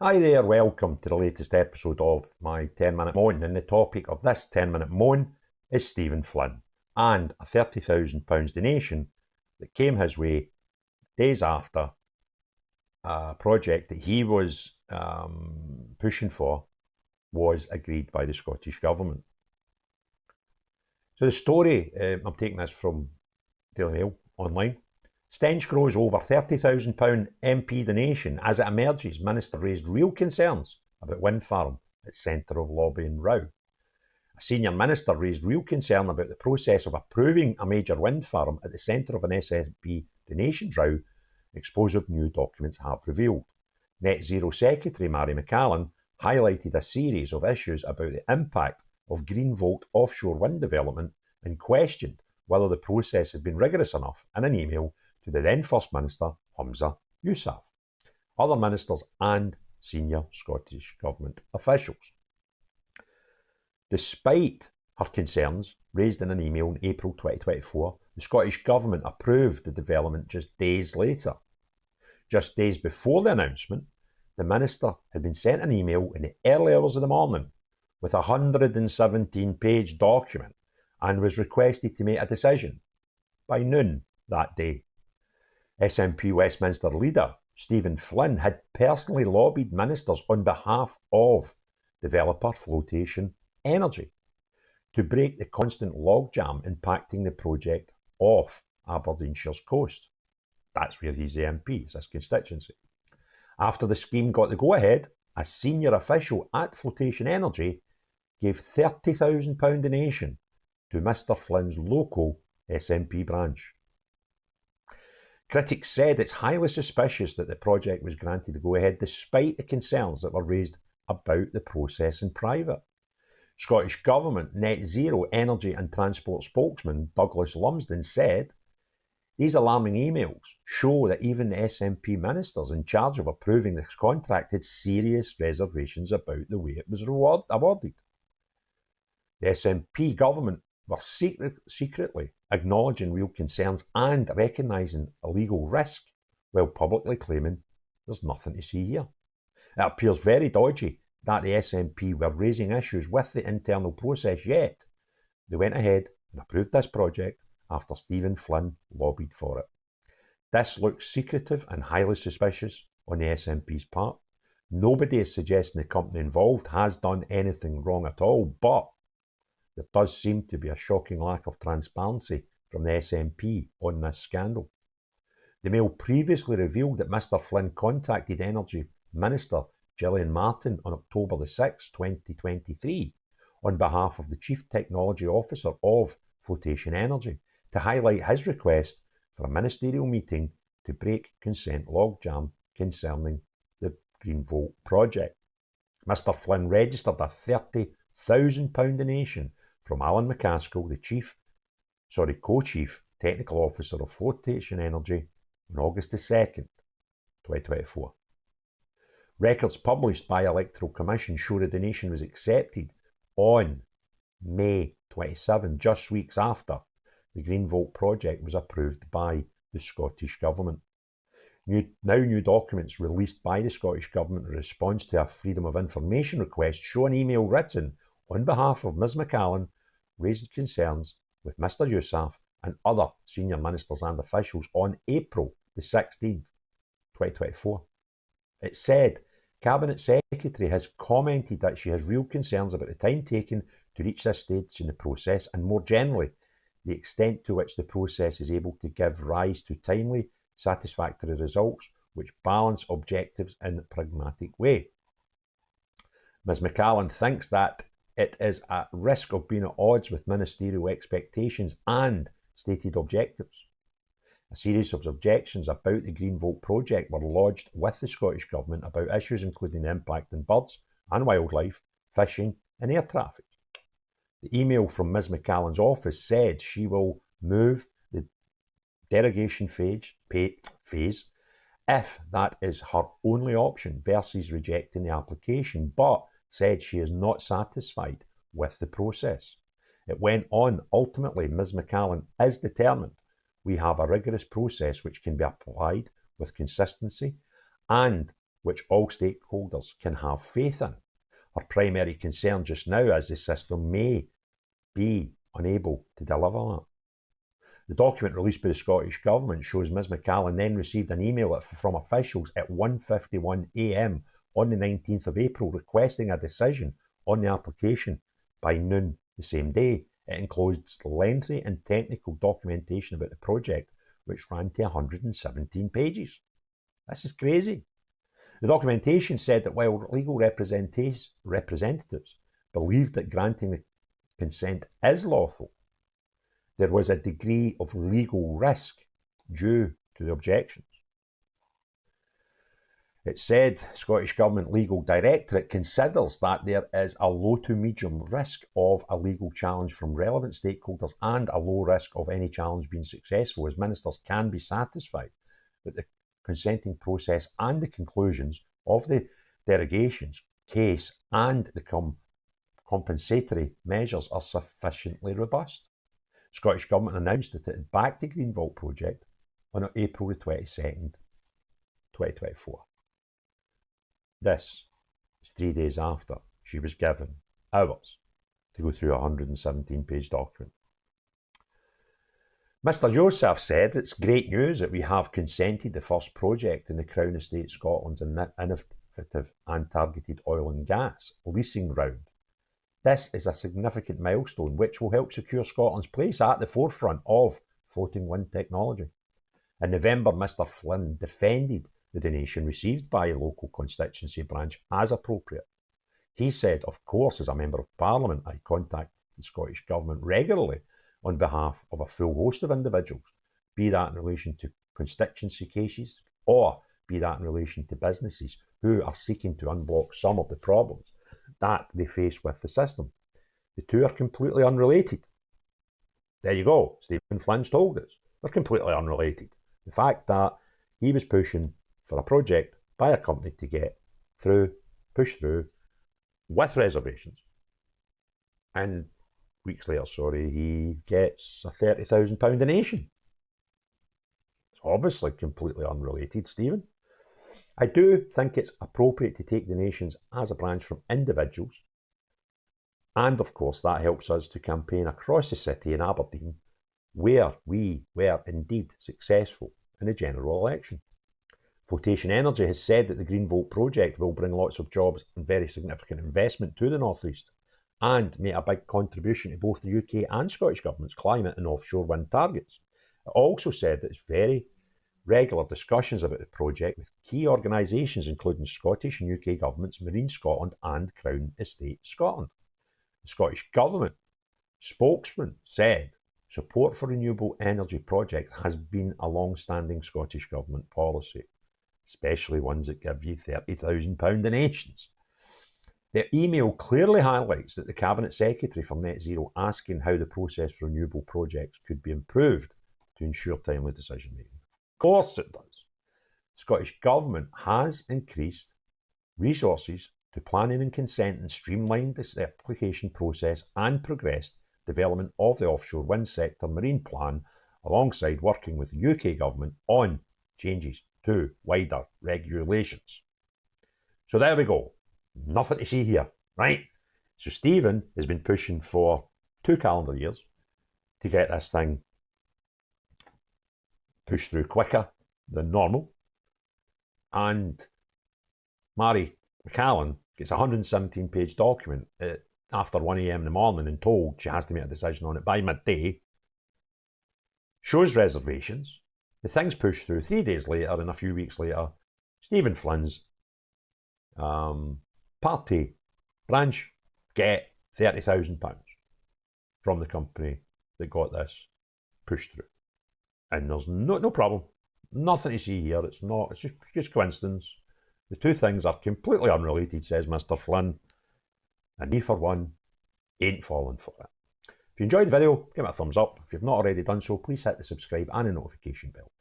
Hi there, welcome to the latest episode of my 10-minute moan, and the topic of this 10-minute moan is Stephen Flynn and a £30,000 donation that came his way days after a project that he was pushing for was agreed by the Scottish Government. So the story, I'm taking this from Daily Mail online. Stench grows over £30,000 MP donation. As it emerges, Minister raised real concerns about wind farm at centre of lobbying row. A senior minister raised real concern about the process of approving a major wind farm at the centre of an SNP donations row, explosive new documents have revealed. Net Zero Secretary Mary McCallan highlighted a series of issues about the impact of Greenvolt offshore wind development and questioned whether the process had been rigorous enough in an email to the then First Minister, Humza Yousaf, other ministers and senior Scottish Government officials. Despite her concerns raised in an email in April 2024, the Scottish Government approved the development just days later. Just days before the announcement, the Minister had been sent an email in the early hours of the morning with a 117-page document and was requested to make a decision by noon that day. SNP Westminster leader Stephen Flynn had personally lobbied ministers on behalf of developer Flotation Energy to break the constant logjam impacting the project off Aberdeenshire's coast. That's where he's the MP, it's his constituency. After the scheme got the go-ahead, a senior official at Flotation Energy gave £30,000 donation to Mr Flynn's local SNP branch. Critics said it's highly suspicious that the project was granted the go-ahead despite the concerns that were raised about the process in private. Scottish Government Net Zero Energy and Transport spokesman Douglas Lumsden said, "These alarming emails show that even the SNP ministers in charge of approving this contract had serious reservations about the way it was awarded. The SNP government were secretly acknowledging real concerns and recognising a legal risk while publicly claiming there's nothing to see here. It appears very dodgy that the SNP were raising issues with the internal process, yet they went ahead and approved this project after Stephen Flynn lobbied for it. This looks secretive and highly suspicious on the SNP's part. Nobody is suggesting the company involved has done anything wrong at all, but there does seem to be a shocking lack of transparency from the SNP on this scandal. The Mail previously revealed that Mr Flynn contacted Energy Minister Gillian Martin on October the 6th, 2023, on behalf of the Chief Technology Officer of Flotation Energy to highlight his request for a ministerial meeting to break consent logjam concerning the Greenvolt project. Mr Flynn registered a £30,000 donation from Alan McCaskill, the co-chief technical officer of Flotation Energy, on August the 2nd, 2024. Records published by Electoral Commission show the donation was accepted on May 27, just weeks after the Greenvolt project was approved by the Scottish Government. New documents released by the Scottish Government in response to a Freedom of Information request show an email written on behalf of Ms McCallan raised concerns with Mr Yousaf and other senior ministers and officials on April the 16th, 2024. It said, Cabinet Secretary has commented that she has real concerns about the time taken to reach this stage in the process and more generally, the extent to which the process is able to give rise to timely, satisfactory results which balance objectives in a pragmatic way. Ms McCallan thinks that it is at risk of being at odds with ministerial expectations and stated objectives. A series of objections about the Greenvolt project were lodged with the Scottish Government about issues including the impact on birds and wildlife, fishing and air traffic. The email from Ms McCallan's office said she will move the derogation phase if that is her only option versus rejecting the application, but said she is not satisfied with the process. It went on, ultimately, Ms McCallan is determined we have a rigorous process which can be applied with consistency and which all stakeholders can have faith in. Our primary concern just now is the system may be unable to deliver that. The document released by the Scottish Government shows Ms McCallan then received an email from officials at 1:51 a.m. on the 19th of April requesting a decision on the application by noon the same day. It includes lengthy and technical documentation about the project, which ran to 117 pages. This is crazy. The documentation said that while legal representatives believed that granting the consent is lawful, there was a degree of legal risk due to the objections. It said Scottish Government Legal Directorate considers that there is a low to medium risk of a legal challenge from relevant stakeholders and a low risk of any challenge being successful, as ministers can be satisfied that the consenting process and the conclusions of the derogations case and the compensatory measures are sufficiently robust. The Scottish Government announced that it had backed the Green Vault project on April the 22nd, 2024. This is 3 days after she was given hours to go through a 117-page document. Mr. Joseph said it's great news that we have consented the first project in the Crown Estate Scotland's innovative and targeted oil and gas leasing round. This is a significant milestone which will help secure Scotland's place at the forefront of floating wind technology. In November, Mr. Flynn defended the donation received by a local constituency branch as appropriate. He said, of course, as a Member of Parliament, I contact the Scottish Government regularly on behalf of a full host of individuals, be that in relation to constituency cases or be that in relation to businesses who are seeking to unblock some of the problems that they face with the system. The two are completely unrelated. There you go. Stephen Flynn's told us. They're completely unrelated. The fact that he was pushing for a project by a company to get through, push through, with reservations. And weeks later, he gets a £30,000 donation. It's obviously completely unrelated, Stephen. I do think it's appropriate to take donations as a branch from individuals. And of course, that helps us to campaign across the city in Aberdeen, where we were indeed successful in the general election. Flotation Energy has said that the Green Vault project will bring lots of jobs and very significant investment to the North East and make a big contribution to both the UK and Scottish Government's climate and offshore wind targets. It also said that it's very regular discussions about the project with key organisations including Scottish and UK governments, Marine Scotland and Crown Estate Scotland. The Scottish Government spokesman said support for renewable energy projects has been a long-standing Scottish Government policy, especially ones that give you £30,000 donations. The email clearly highlights that the Cabinet Secretary for Net Zero asking how the process for renewable projects could be improved to ensure timely decision making. Of course it does. The Scottish Government has increased resources to planning and consent and streamlined this application process and progressed development of the offshore wind sector marine plan alongside working with the UK Government on changes to wider regulations. So there we go. Nothing to see here, right? So Stephen has been pushing for 2 calendar years to get this thing pushed through quicker than normal. And Mary McCallan gets a 117-page document after 1 a.m. in the morning and told she has to make a decision on it by midday. Shows reservations. The thing's pushed through 3 days later, and a few weeks later, Stephen Flynn's party branch get £30,000 from the company that got this pushed through. And there's no problem. Nothing to see here. It's just coincidence. The two things are completely unrelated, says Mr. Flynn. And he, for one, ain't falling for it. If you enjoyed the video, give it a thumbs up. If you've not already done so, please hit the subscribe and the notification bell.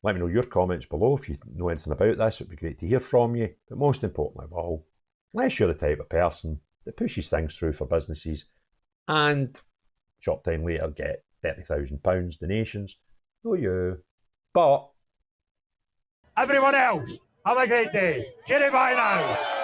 Let me know your comments below if you know anything about this. It would be great to hear from you. But most importantly of all, unless you're the type of person that pushes things through for businesses and short time later get £30,000 donations, no you. But everyone else Have a great day. Cheerio, bye now.